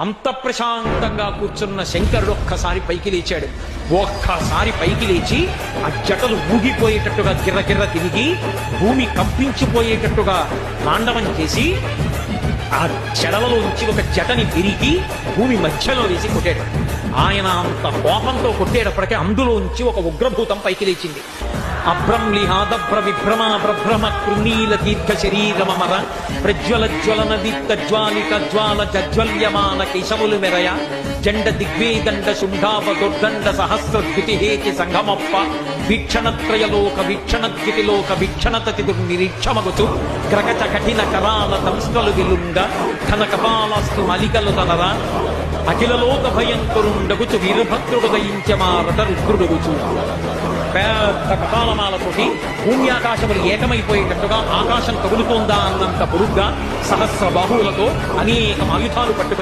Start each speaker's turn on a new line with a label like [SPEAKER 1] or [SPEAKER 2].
[SPEAKER 1] అంత ప్రశాంతంగా కూర్చున్న శంకరుడు ఒక్కసారి పైకి లేచాడు. ఒక్కసారి పైకి లేచి ఆ జటలు ఊగిపోయేటట్టుగా గిర్రగిర్ర తిరిగి భూమి కంపించిపోయేటట్టుగా తాండవం చేసి ఆ జడలలోంచి ఒక జటని విరిగి భూమి మధ్యలో వేసి కొట్టాడు. ఆయన అంత కోపంతో కొట్టేటప్పటికే అందులోంచి ఒక ఉగ్రభూతం పైకి లేచింది. అభ్రంలిహాదభ్ర విభ్రమ ప్రభ్రమ కృణీల దీర్ఘ శరీరమర ప్రజ్వల జ్వలన దీప్త జ్వాలిక జ్వాల జజ్వల్యమాన కేశములు మెరయ జండ దిగ్వేదండ శుంఠావ దుర్దండ సహస్రద్యుతిహేతి సంగమప్ప వీక్షణత్రయలోక వీక్షణద్యుతిలోక వీక్షణతతి దుర్నిరీక్షమగుచు గ్రగచ కఠిన కరాల తంస్కలు విలుంగ ఘన కపాలస్తు మలికలు తనరా అఖిలలోక భయంకరుండగుచు వీరభద్రుడు దయించమారట రుద్రుడుగుచు. పెద్ద కపాలమాలతోటి భూమి ఆకాశములు ఏకమైపోయేటట్టుగా ఆకాశం తగులుతోందా అన్నంత పొడుగ్గా సహస్ర బాహువులతో అనేక ఆయుధాలు పట్టుకుని